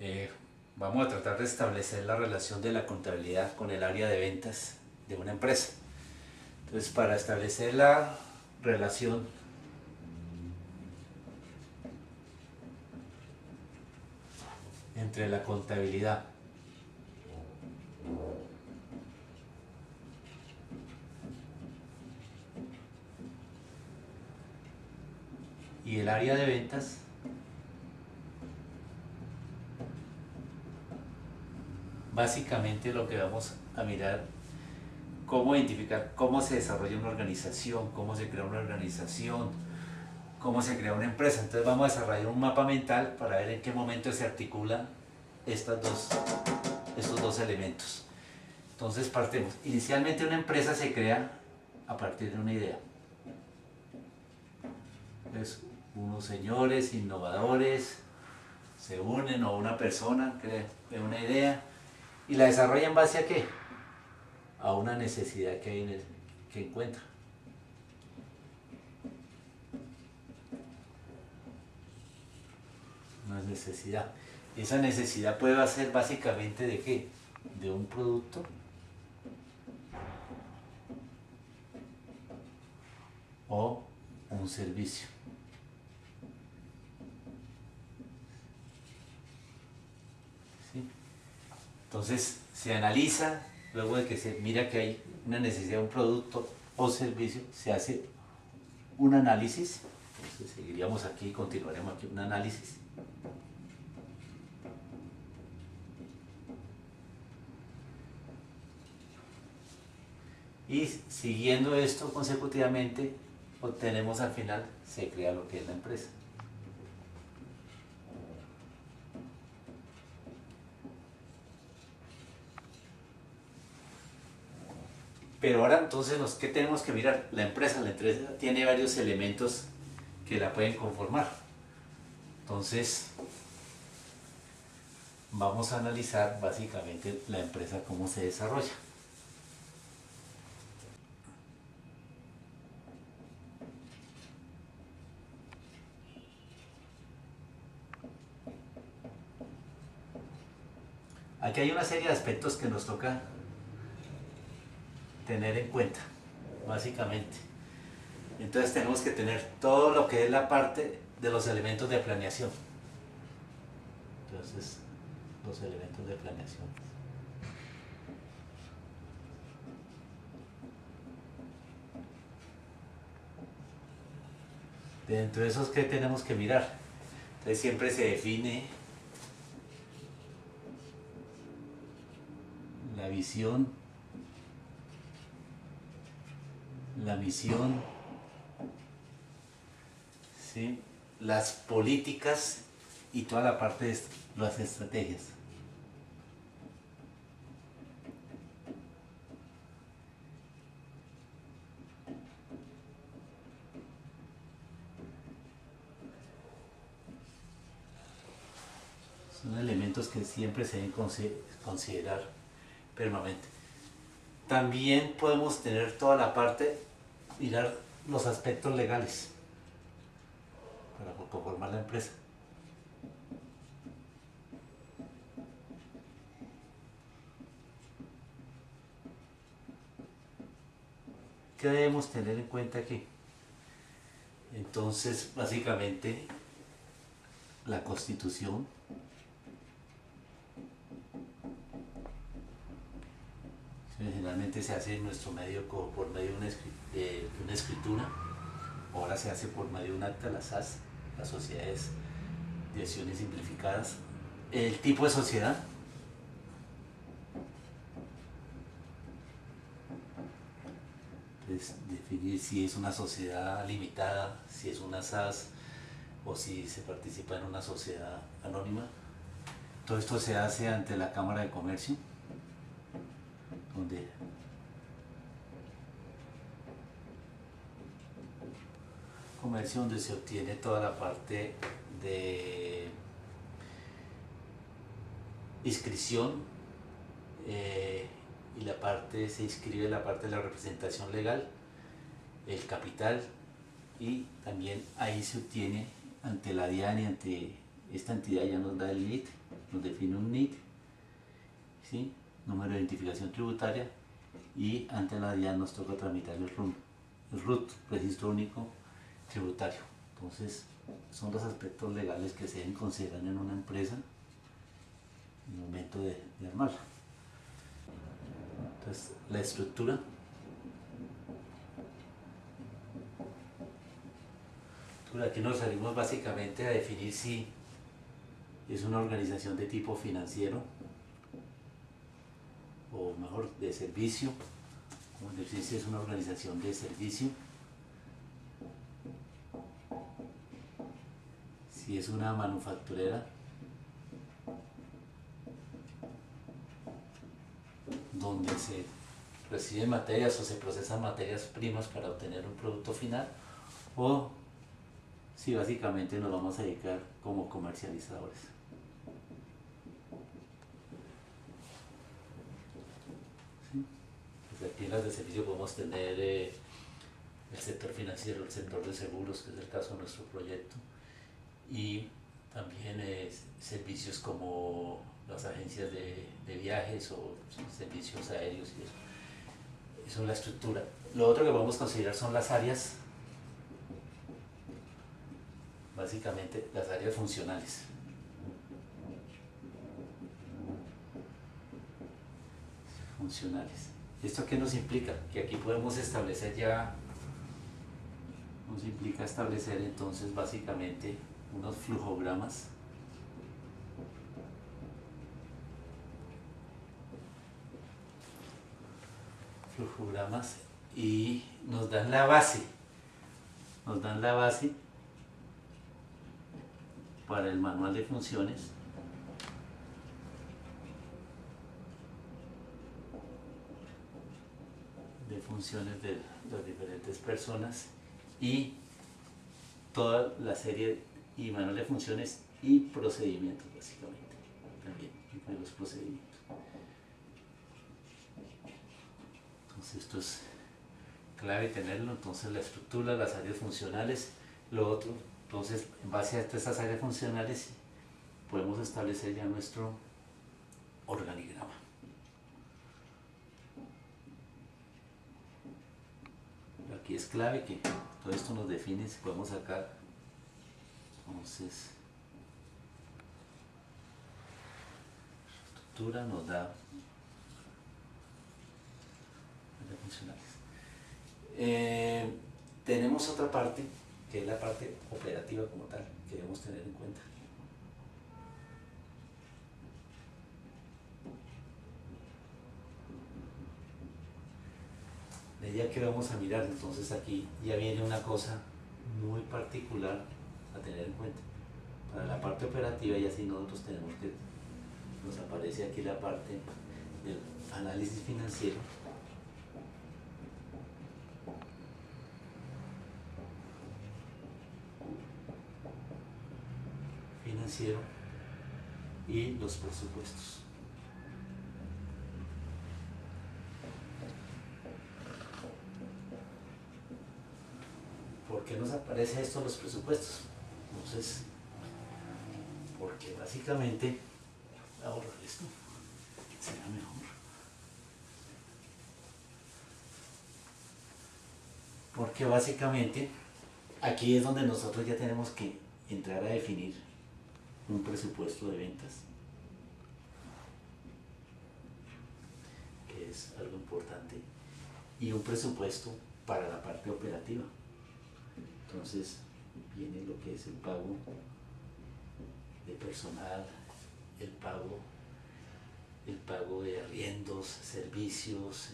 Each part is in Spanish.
Eh, Vamos a tratar de establecer la relación de la contabilidad con el área de ventas de una empresa. Entonces, para establecer la relación entre la contabilidad y el área de ventas, básicamente lo que vamos a mirar, cómo identificar cómo se desarrolla una organización, cómo se crea una organización, cómo se crea una empresa. Entonces vamos a desarrollar un mapa mental para ver en qué momento se articulan estos dos elementos. Entonces partemos. Inicialmente una empresa se crea a partir de una idea. Entonces unos señores innovadores se unen, o una persona crea una idea y la desarrolla en base a qué? A una necesidad que hay que encuentra. Una necesidad. Y esa necesidad puede ser básicamente de qué? De un producto o un servicio. ¿Sí? Entonces se analiza, luego de que se mira que hay una necesidad de un producto o servicio, se hace un análisis. Entonces seguiríamos aquí, continuaremos aquí un análisis. Y siguiendo esto consecutivamente, obtenemos al final, se crea lo que es la empresa. Pero ahora entonces, ¿qué tenemos que mirar? La empresa tiene varios elementos que la pueden conformar. Entonces, vamos a analizar básicamente la empresa cómo se desarrolla. Aquí hay una serie de aspectos que nos toca tener en cuenta, básicamente. Entonces tenemos que tener todo lo que es la parte de los elementos de planeación. Entonces, los elementos de planeación. Dentro de esos, ¿qué tenemos que mirar? Entonces siempre se define la visión, la misión, ¿sí? Las políticas y toda la parte de las estrategias. Son elementos que siempre se deben considerar permanente. También podemos tener toda la parte, mirar los aspectos legales para conformar la empresa. ¿Qué debemos tener en cuenta aquí? Entonces, básicamente, la constitución, generalmente se hace en nuestro medio por medio de una escritura, ahora se hace por medio de un acta, las SAS, las sociedades de acciones simplificadas. El tipo de sociedad, es definir si es una sociedad limitada, si es una SAS o si se participa en una sociedad anónima. Todo esto se hace ante la Cámara de Comercio, donde donde se obtiene toda la parte de inscripción, y la parte se inscribe la parte de la representación legal, el capital, y también ahí se obtiene ante la DIAN y ante esta entidad, ya nos da el límite, nos define un NIC, ¿sí? Número de identificación tributaria, y ante la DIAN nos toca tramitar el RUT, Registro Único Tributario. Entonces, son los aspectos legales que se deben considerar en una empresa en el momento de armarla. Entonces, la estructura. Aquí nos salimos básicamente a definir si es una organización de tipo financiero, o mejor, de servicio, como decir si es una organización de servicio, si es una manufacturera, donde se reciben materias o se procesan materias primas para obtener un producto final, o si básicamente nos vamos a dedicar como comercializadores. ¿Sí? Pues aquí en las de servicio podemos tener el sector financiero, el sector de seguros, que es el caso de nuestro proyecto, y también servicios como las agencias de viajes o servicios aéreos y eso. Eso es la estructura. Lo otro que podemos considerar son las áreas, básicamente las áreas funcionales. Funcionales. ¿Esto qué nos implica? Que aquí podemos establecer ya, nos implica establecer entonces básicamente unos flujogramas y nos dan la base para el manual de funciones de las diferentes personas, y toda la serie y manual de funciones y procedimientos, básicamente también incluye los procedimientos. Entonces esto es clave tenerlo. Entonces la estructura, las áreas funcionales, lo otro. Entonces, en base a estas áreas funcionales podemos establecer ya nuestro organigrama. Aquí es clave que todo esto nos define si podemos sacar. Entonces, estructura nos da áreas funcionales. Tenemos otra parte, que es la parte operativa como tal, que debemos tener en cuenta. De ella que vamos a mirar, entonces aquí ya viene una cosa muy particular a tener en cuenta. Para la parte operativa, y así nosotros tenemos que, nos aparece aquí la parte del análisis financiero, y los presupuestos. ¿Por qué nos aparece esto en los presupuestos? Entonces, porque básicamente, ahora esto será mejor. Porque básicamente aquí es donde nosotros ya tenemos que entrar a definir un presupuesto de ventas, que es algo importante, y un presupuesto para la parte operativa. Entonces viene lo que es el pago de personal, el pago de arriendos, servicios,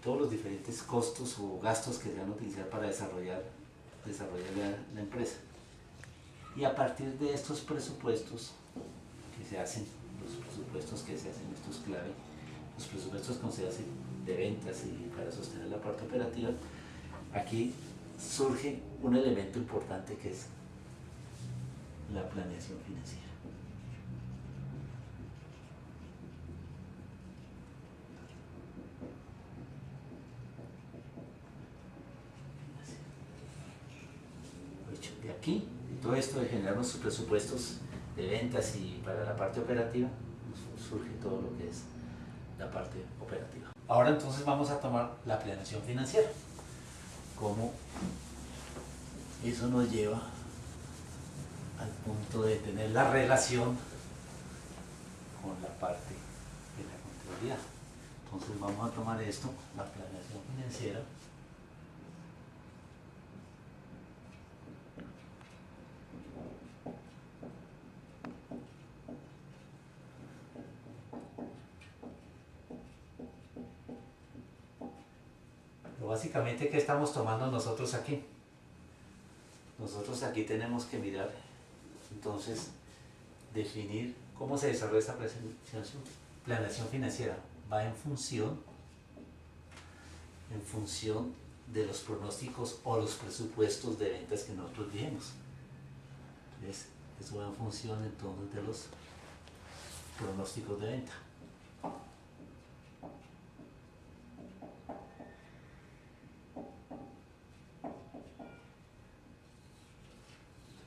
todos los diferentes costos o gastos que se van a utilizar para desarrollar la empresa. Y a partir de estos presupuestos que se hacen, esto es clave, los presupuestos que se hacen de ventas y para sostener la parte operativa, aquí surge un elemento importante que es la planeación financiera. De aquí, todo esto de generar nuestros presupuestos, de ventas y para la parte operativa, surge todo lo que es la parte operativa. Ahora entonces vamos a tomar la planeación financiera. Cómo eso nos lleva al punto de tener la relación con la parte de la contabilidad. Entonces vamos a tomar esto, la planeación financiera. Pero básicamente, ¿qué estamos tomando nosotros aquí? Nosotros aquí tenemos que mirar, entonces, definir cómo se desarrolla esta planeación financiera. Va en función de los pronósticos o los presupuestos de ventas que nosotros vimos. Entonces, eso va en función entonces de los pronósticos de venta.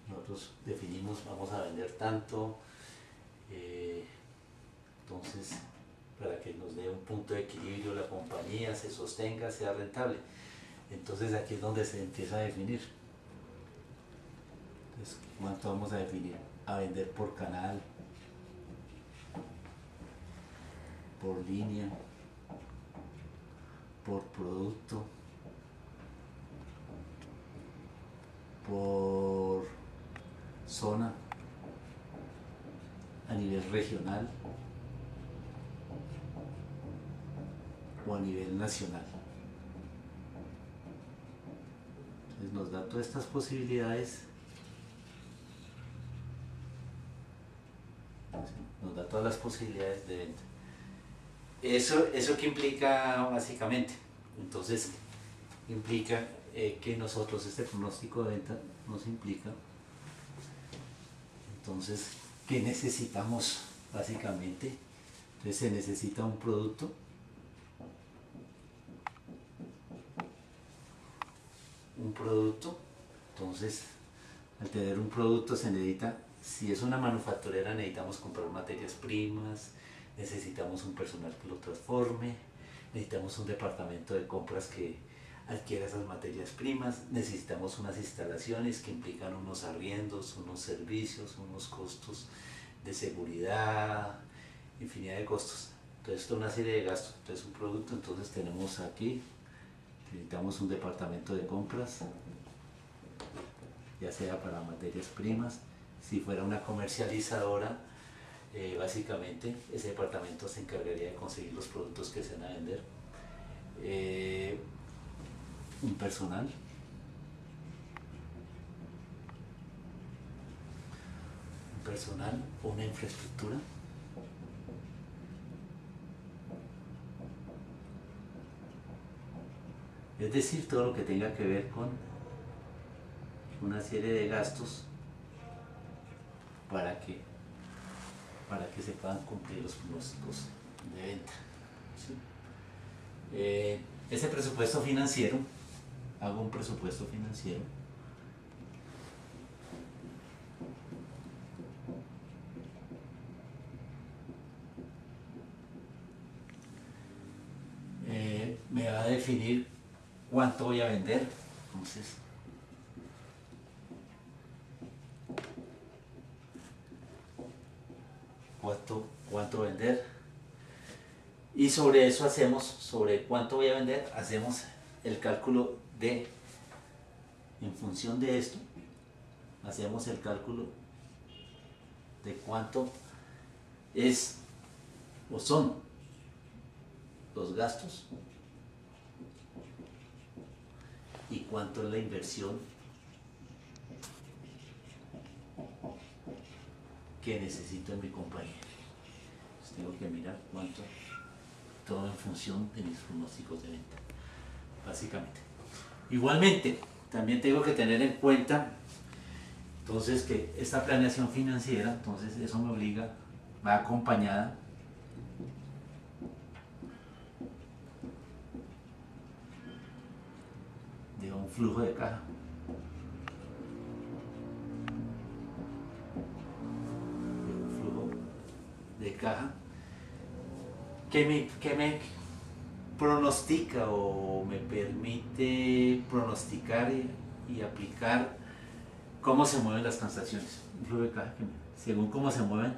Nosotros definimos, vamos a vender tanto, entonces para que nos dé un punto de equilibrio la compañía, se sostenga, sea rentable. Entonces aquí es donde se empieza a definir. Entonces, ¿cuánto vamos a definir? A vender por canal, por línea, por producto, por zona, a nivel regional o a nivel nacional. Entonces nos da todas estas posibilidades, nos da todas las posibilidades de venta. ¿Eso qué implica básicamente? Entonces implica que nosotros, este pronóstico de venta nos implica, entonces, ¿qué necesitamos básicamente? Entonces se necesita un producto, entonces al tener un producto se necesita, si es una manufacturera necesitamos comprar materias primas, necesitamos un personal que lo transforme, necesitamos un departamento de compras que adquiera esas materias primas, necesitamos unas instalaciones que implican unos arriendos, unos servicios, unos costos de seguridad, infinidad de costos. Entonces toda una serie de gastos. Entonces un producto, entonces tenemos aquí, necesitamos un departamento de compras, ya sea para materias primas. Si fuera una comercializadora, básicamente ese departamento se encargaría de conseguir los productos que se van a vender. Un personal, una infraestructura, es decir, todo lo que tenga que ver con una serie de gastos para que se puedan cumplir los pronósticos de venta. ¿Sí? Ese presupuesto financiero, hago un presupuesto financiero, me va a definir cuánto voy a vender. Entonces, cuánto vender, y sobre eso sobre cuánto voy a vender, hacemos el cálculo en función de esto, hacemos el cálculo de cuánto es o son los gastos y cuánto es la inversión que necesito en mi compañía. Entonces tengo que mirar cuánto, todo en función de mis pronósticos de venta, básicamente. Igualmente, también tengo que tener en cuenta, entonces, que esta planeación financiera, entonces eso me obliga, va acompañada de un flujo de caja. caja, que me pronostica o me permite pronosticar y aplicar cómo se mueven las transacciones. Un flujo de caja que según cómo se mueven,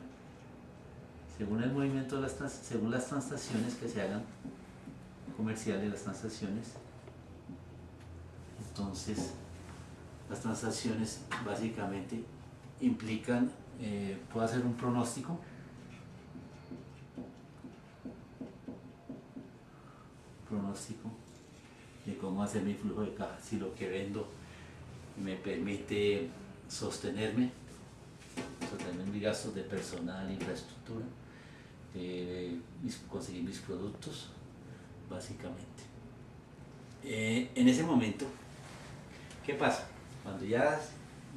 según el movimiento de según las transacciones que se hagan comerciales, las transacciones, entonces las transacciones básicamente implican, puedo hacer un pronóstico de cómo hacer mi flujo de caja, si lo que vendo me permite sostener mis gastos de personal, infraestructura, conseguir mis productos, básicamente. En ese momento, ¿qué pasa? Cuando ya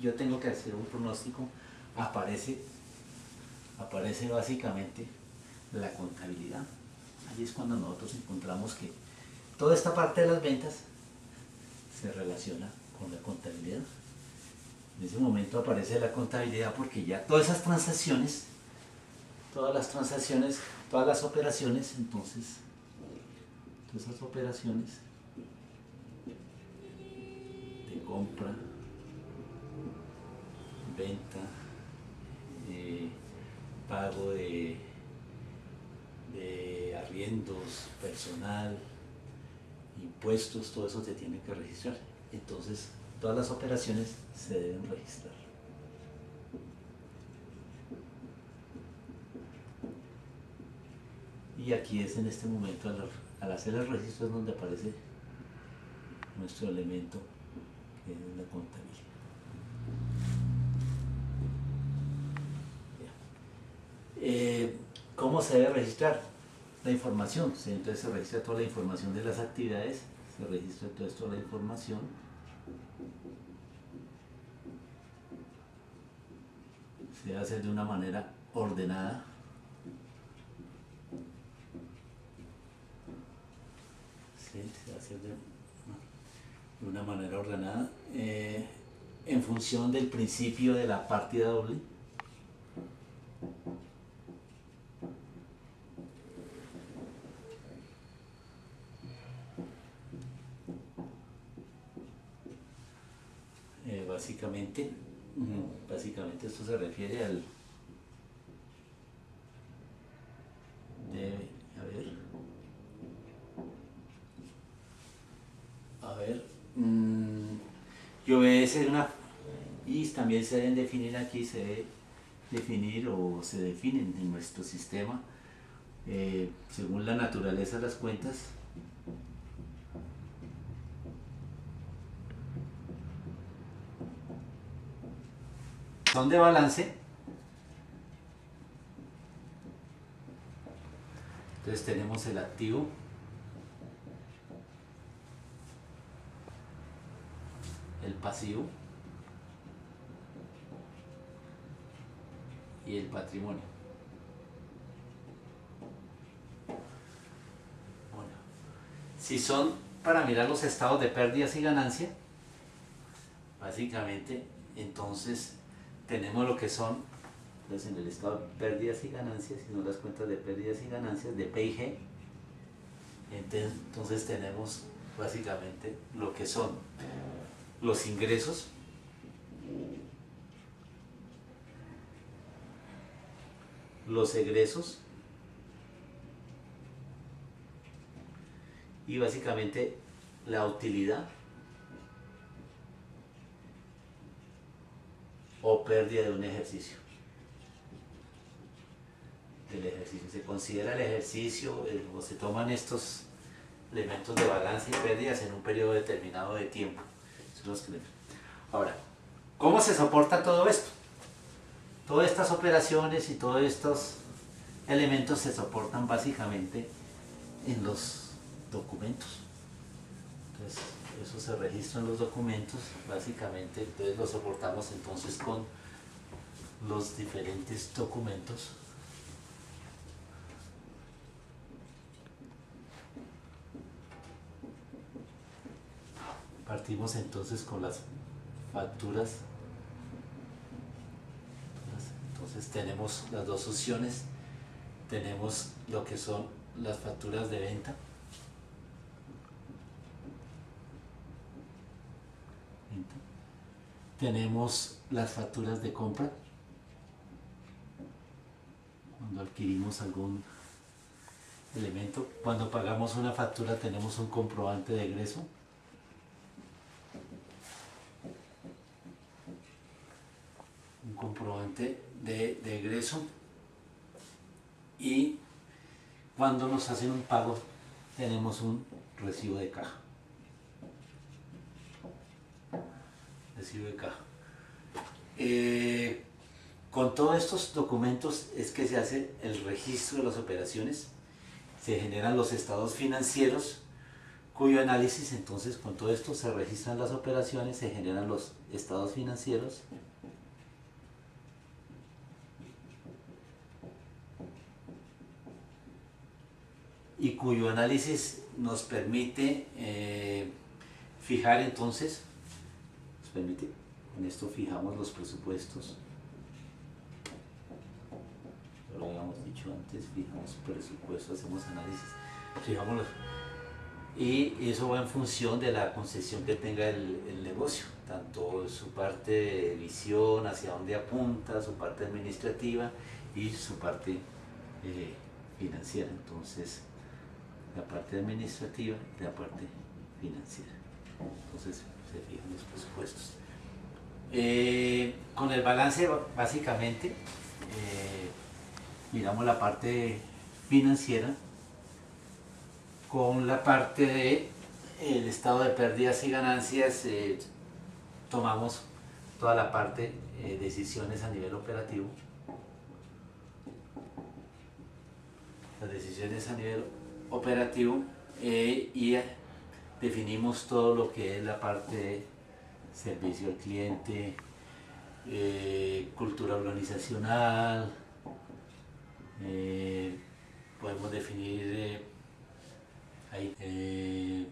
yo tengo que hacer un pronóstico, aparece básicamente la contabilidad. Allí es cuando nosotros encontramos que toda esta parte de las ventas se relaciona con la contabilidad. En ese momento aparece la contabilidad porque ya todas esas transacciones, todas las operaciones, entonces, todas esas operaciones de compra, venta, pago de arriendos, personal, impuestos, todo eso se tiene que registrar. Entonces, todas las operaciones se deben registrar. Y aquí es en este momento, al hacer el registro, es donde aparece nuestro elemento, que es la contabilidad. ¿Cómo se debe registrar la información? Entonces se registra toda la información de las actividades, se registra toda la información. Se hace de una manera ordenada. Sí, se hace de una manera ordenada en función del principio de la partida doble. Básicamente esto se refiere al y obedece y también se deben definir aquí, se debe definir o se definen en nuestro sistema según la naturaleza de las cuentas. Son de balance. Entonces tenemos el activo, el pasivo y el patrimonio. Bueno, si son para mirar los estados de pérdidas y ganancias, básicamente entonces tenemos lo que son, entonces en el estado de pérdidas y ganancias, si son las cuentas de pérdidas y ganancias de P&G, entonces tenemos básicamente lo que son los ingresos, los egresos y básicamente la utilidad o pérdida de un ejercicio. Se considera el ejercicio o se toman estos elementos de balance y pérdidas en un periodo determinado de tiempo. Ahora, ¿cómo se soporta todo esto? Todas estas operaciones y todos estos elementos se soportan básicamente en los documentos. Entonces, eso se registra en los documentos, básicamente, entonces lo soportamos entonces con los diferentes documentos. Partimos entonces con las facturas. Entonces tenemos las dos opciones tenemos lo que son las facturas de venta. Tenemos las facturas de compra. Cuando adquirimos algún elemento, cuando pagamos una factura tenemos un comprobante de egreso. Un comprobante de egreso. Y cuando nos hacen un pago tenemos un recibo de caja. Recibo de caja. Con todos estos documentos es que se hace el registro de las operaciones, se generan los estados financieros, cuyo análisis, entonces con todo esto se registran las operaciones, se generan los estados financieros, y cuyo análisis nos permite fijar entonces, con esto fijamos los presupuestos. Lo habíamos dicho antes, fijamos presupuestos, hacemos análisis, fijamos y eso va en función de la concepción que tenga el negocio, tanto su parte de visión, hacia dónde apunta, su parte administrativa y su parte financiera. Entonces, la parte administrativa y la parte financiera. Entonces, se fijan los presupuestos. Con el balance, básicamente, miramos la parte financiera. Con la parte de el estado de pérdidas y ganancias, tomamos toda la parte decisiones a nivel operativo. Las decisiones a nivel operativo y definimos todo lo que es la parte de servicio al cliente, cultura organizacional, podemos definir ahí,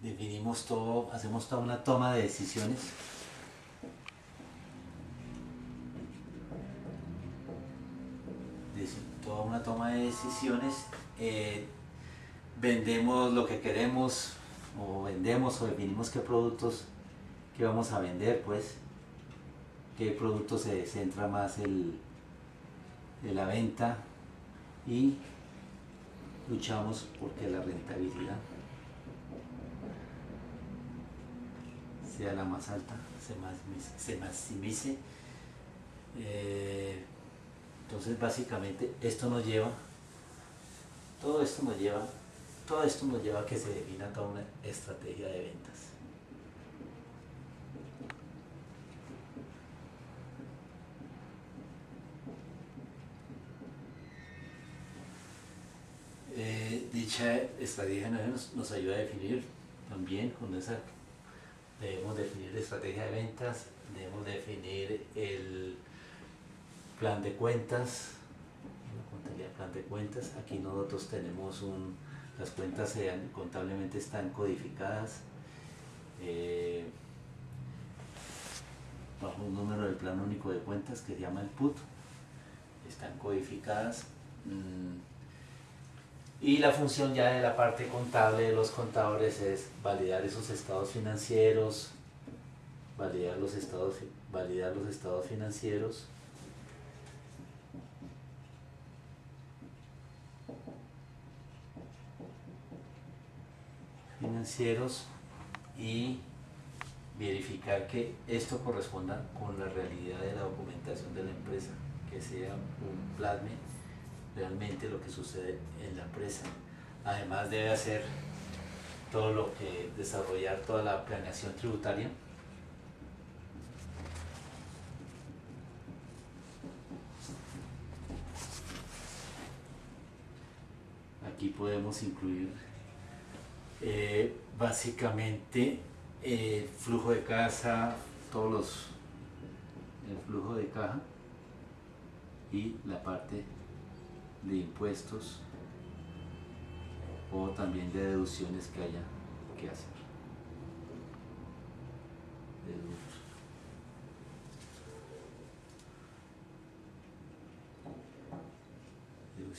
definimos todo, hacemos toda una toma de decisiones. Toda una toma de decisiones, vendemos lo que queremos, o vendemos o definimos qué productos que vamos a vender, pues, qué producto se centra más en la venta, y luchamos porque la rentabilidad sea la más alta, se maximice. Entonces básicamente todo esto nos lleva a que se defina toda una estrategia de ventas. Dicha estrategia nos ayuda a definir también, debemos definir la estrategia de ventas, debemos definir el plan de cuentas, plan de cuentas. Aquí nosotros tenemos las cuentas contablemente están codificadas bajo un número del plan único de cuentas que se llama el PUT, están codificadas. Y la función ya de la parte contable de los contadores es validar esos estados financieros, validar los estados financieros, y verificar que esto corresponda con la realidad de la documentación de la empresa, que sea un plasme realmente lo que sucede en la empresa. Además debe hacer todo lo que desarrollar toda la planeación tributaria. Aquí podemos incluir básicamente el flujo de caja, el flujo de caja y la parte de impuestos o también de deducciones que haya que hacer.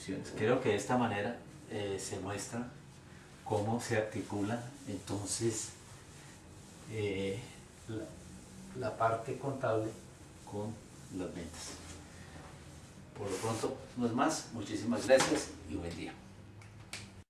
instrucciones. Creo que de esta manera se muestra cómo se articula entonces la parte contable con las ventas. Por lo pronto, no es más. Muchísimas gracias y buen día.